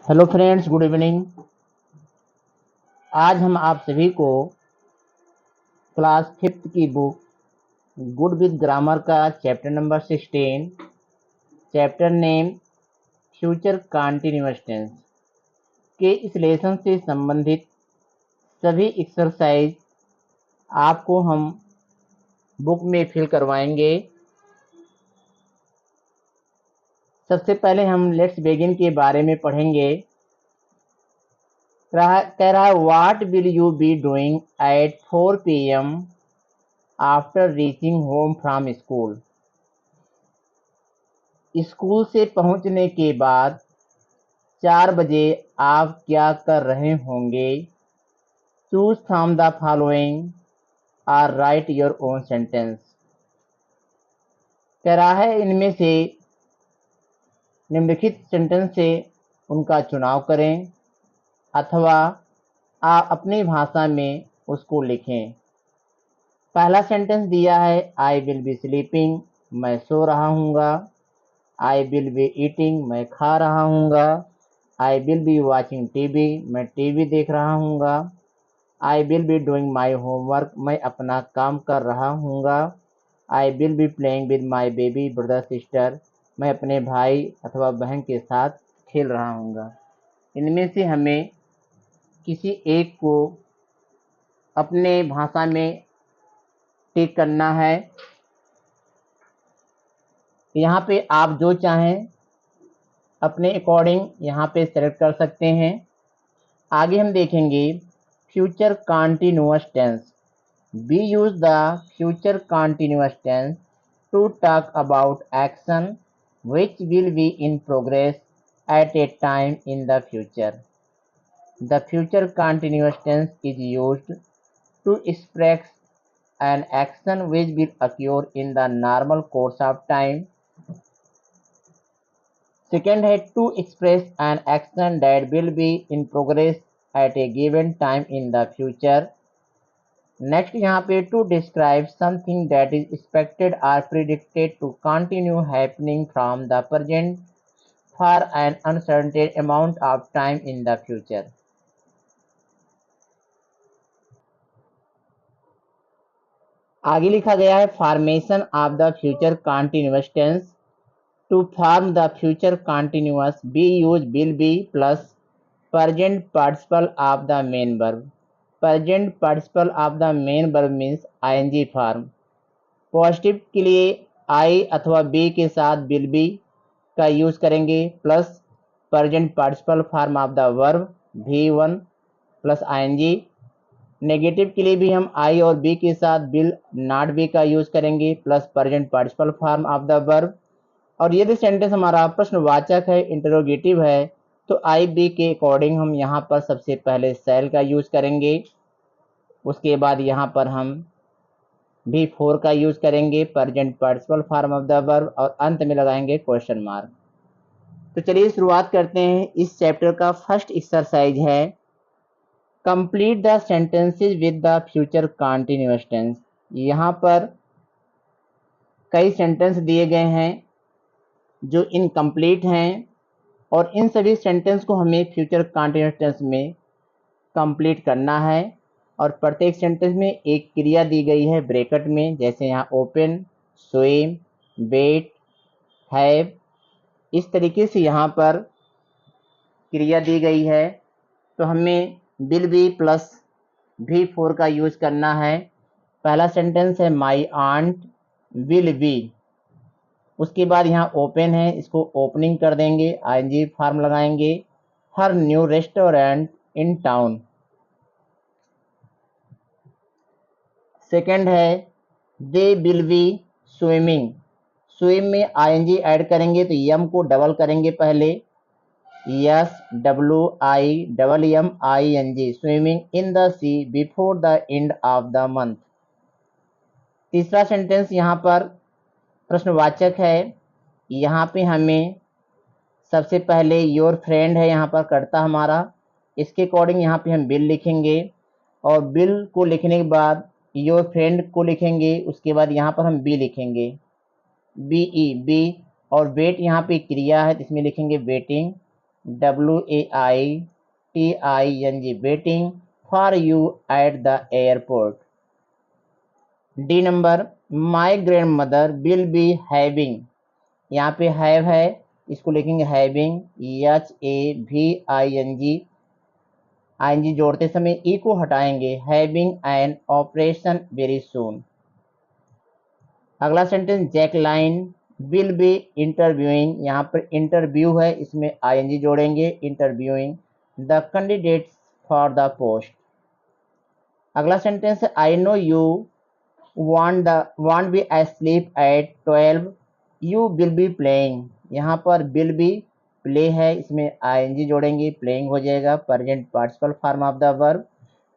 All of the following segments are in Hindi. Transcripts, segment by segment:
Hello friends, good evening. आज हम आप सभी को क्लास फिफ्थ की बुक गुड विद ग्रामर का chapter number 16, chapter name future continuous tense के इस लेसन से संबंधित सभी एक्सरसाइज आपको हम बुक में फिल करवाएंगे। सबसे पहले हम लेट्स बिगिन के बारे में पढ़ेंगे। कह रहा है what will you be doing at 4 PM after reaching home from school. School से पहुंचने के बाद 4 बजे आप क्या कर रहे होंगे। चूज फ्रॉम द फॉलोइंग और राइट योर ओन सेंटेंस। कह रहा है इनमें से निम्नलिखित सेंटेंस से उनका चुनाव करें अथवा आप अपनी भाषा में उसको लिखें। पहला सेंटेंस दिया है आई विल बी स्लीपिंग, मैं सो रहा हूँगा। आई विल बी ईटिंग, मैं खा रहा हूँगा। I will be watching TV, मैं टीवी देख रहा हूँगा। I will be doing my homework, मैं अपना काम कर रहा हूँगा। I will be playing with my baby brother sister, मैं अपने भाई अथवा बहन के साथ खेल रहा हूँगा। इनमें से हमें किसी एक को अपने भाषा में टिक करना है। यहाँ पे आप जो चाहें अपने अकॉर्डिंग यहाँ पे सेलेक्ट कर सकते हैं। आगे हम देखेंगे future continuous tense. We use the future continuous tense to talk about action which will be in progress at a time in the future. The future continuous tense is used to express an action which will occur in the normal course of time. Second है to express an action that will be in progress at a given time in the future. Next यहाँ पे to describe something that is expected or predicted to continue happening from the present for an uncertain amount of time in the future. आगे लिखा गया है formation of the future continuous tense. To form the future continuous we use will be plus present participle of the main verb. Present participle of the main verb means ING form. Positive के लिए आई अथवा बी के साथ विल बी का यूज करेंगे plus present participle form of the verb V1 plus ING. Negative के लिए भी हम आई और बी के साथ विल नॉट बी का यूज करेंगे plus present participle form of the verb. और यदि सेंटेंस हमारा प्रश्नवाचक है, इंटरोगेटिव है, तो आई बी के अकॉर्डिंग हम यहाँ पर सबसे पहले शैल का यूज करेंगे। उसके बाद यहाँ पर हम V4 का यूज करेंगे present participle form of the verb और अंत में लगाएंगे क्वेश्चन मार्क। तो चलिए शुरुआत करते हैं। इस चैप्टर का फर्स्ट एक्सरसाइज है complete the sentences with the future continuous tense. यहाँ पर कई सेंटेंस दिए गए हैं जो इनकम्प्लीट हैं और इन सभी सेंटेंस को हमें फ्यूचर कंटीन्यूअस टेंस में कंप्लीट करना है। और प्रत्येक सेंटेंस में एक क्रिया दी गई है ब्रैकेट में, जैसे यहाँ ओपन, स्विम, वेट, हैव। इस तरीके से यहाँ पर क्रिया दी गई है। तो हमें विल बी प्लस V4 का यूज करना है। पहला सेंटेंस है माई आंट विल बी। उसके बाद यहाँ ओपन है, इसको ओपनिंग कर देंगे, आईएनजी फॉर्म लगाएंगे, हर new restaurant in town. Second है they will be swimming. Swim में आईएनजी ऐड करेंगे तो यम को डबल करेंगे पहले, SWIMMING, swimming in the sea before the end of the month. तीसरा सेंटेंस यहाँ पर प्रश्नवाचक है। यहाँ पे हमें सबसे पहले योर फ्रेंड है, यहाँ पर कर्ता हमारा, इसके अकॉर्डिंग यहाँ पे हम बिल लिखेंगे और बिल को लिखने के बाद योर फ्रेंड को लिखेंगे। उसके बाद यहाँ पर हम बी लिखेंगे, BE बी। और वेट यहाँ पे क्रिया है, इसमें लिखेंगे waiting, WAITING waiting for you at the airport. D number my grandmother will be having, यहाँ पे हैव है, इसको लिखेंगे हैविंग, HAVING, ING जोड़ते समय ई को हटाएंगे, having an operation very soon. अगला sentence Jacqueline will be interviewing, यहाँ पर इंटरव्यू है, इसमें ING जोड़ेंगे, interviewing the candidates for the post. अगला sentence I know you won't be asleep at 12, you will be playing, यहाँ पर will be प्ले है, इसमें ING जोड़ेंगे, प्लेइंग हो जाएगा, present participle form of the verb.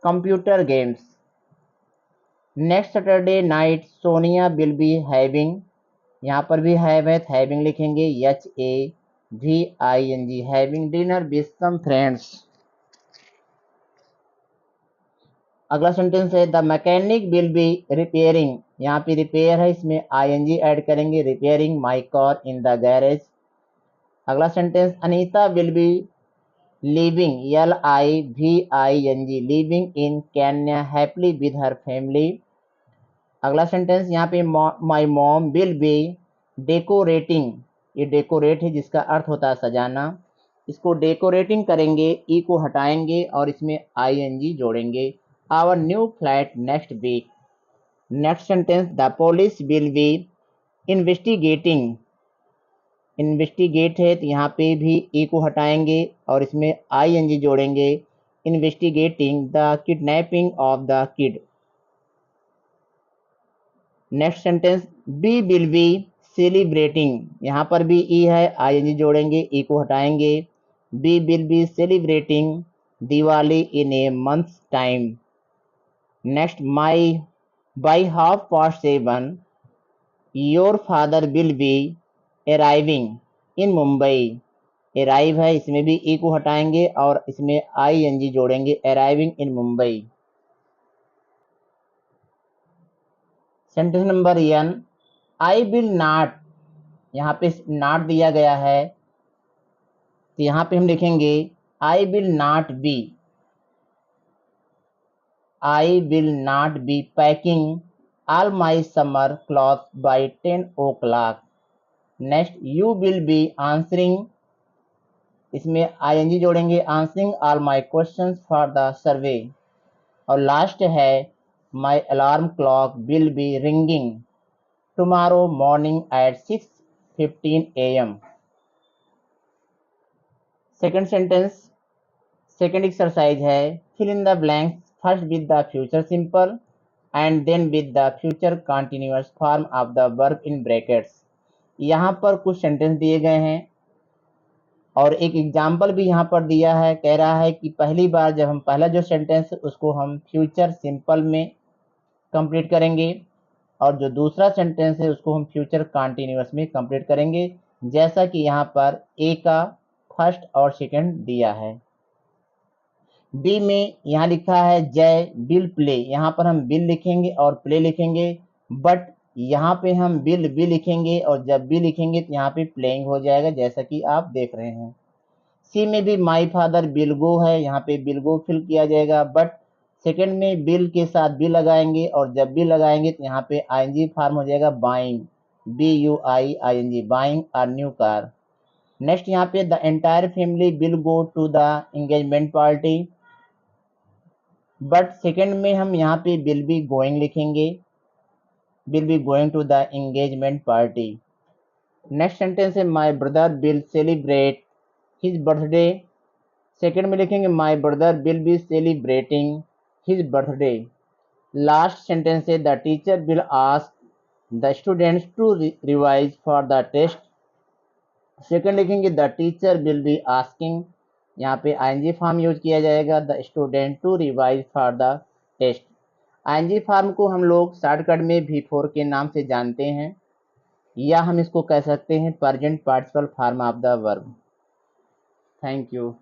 Computer games, next Saturday night Sonia will be having, यहाँ पर भी हैव है, हैविंग लिखेंगे, HAVING, having dinner with some friends. अगला सेंटेंस है the mechanic will be repairing, यहाँ पे रिपेयर है, इसमें ING ऐड करेंगे, repairing my car in the garage. अगला sentence Anita will be living, LIVING, living in Kenya happily with her family. अगला सेंटेंस यहाँ पे my mom will be decorating, ये डेकोरेट है जिसका अर्थ होता है सजाना, इसको डेकोरेटिंग करेंगे, ई को हटाएंगे और इसमें ING जोड़ेंगे, our new flat next week. Next sentence the police will be investigating, investigate है तो यहाँ पे भी ई को हटाएंगे और इसमें ING जोड़ेंगे, investigating the kidnapping of the kid. Next sentence we will be celebrating, यहाँ पर भी ई है, ING जोड़ेंगे, ई को हटाएंगे, we will be celebrating Diwali in a month's time. Next, by 7:30 your father will be arriving in Mumbai, arrive है, इसमें भी ई को हटाएंगे और इसमें ING जोड़ेंगे, arriving in Mumbai. Sentence number N, I will not, यहाँ पे not दिया गया है तो यहाँ पे हम लिखेंगे I will not be packing all my summer clothes by 10 o'clock. Next, you will be answering, इसमें ING जोड़ेंगे, answering all my questions for the survey. और लास्ट है my alarm clock will be ringing tomorrow morning at 6:15 AM. Second sentence, second exercise है fill in the blanks first with the future simple and then with the future continuous form of the verb in brackets. यहाँ पर कुछ सेंटेंस दिए गए हैं और एक एग्जाम्पल भी यहाँ पर दिया है, कह रहा है कि पहली बार जब हम पहला जो सेंटेंस उसको हम फ्यूचर सिंपल में कंप्लीट करेंगे और जो दूसरा सेंटेंस है उसको हम फ्यूचर कंटिन्यूअस में कंप्लीट करेंगे, जैसा कि यहाँ पर ए का फर्स्ट और सेकंड दिया है। बी में यहाँ लिखा है जय विल प्ले, यहाँ पर हम विल लिखेंगे और प्ले लिखेंगे, बट यहाँ पे हम विल भी लिखेंगे और जब भी लिखेंगे तो यहाँ पे प्लेइंग हो जाएगा, जैसा कि आप देख रहे हैं। सी में भी माई फादर विल गो है, यहाँ पे विल गो फिल किया जाएगा, बट सेकंड में विल के साथ भी लगाएंगे और जब भी लगाएंगे तो यहाँ पे ING फॉर्म हो जाएगा buying, BUIING, buying a new car. Next यहाँ पे the entire family will go to the engagement party, but second में हम यहाँ पे विल बी गोइंग लिखेंगे, will be going to the engagement party. Next sentence है my brother will celebrate his birthday, second में लिखेंगे my brother will be celebrating his birthday. Last sentence है the teacher will ask the students to revise for the test, second लिखेंगे the teacher will be asking, यहाँ पे ING फॉर्म यूज किया जाएगा, the student to revise for the test. ING form को हम लोग शॉर्टकट में V4 के नाम से जानते हैं, या हम इसको कह सकते हैं present participle form of the verb. Thank you.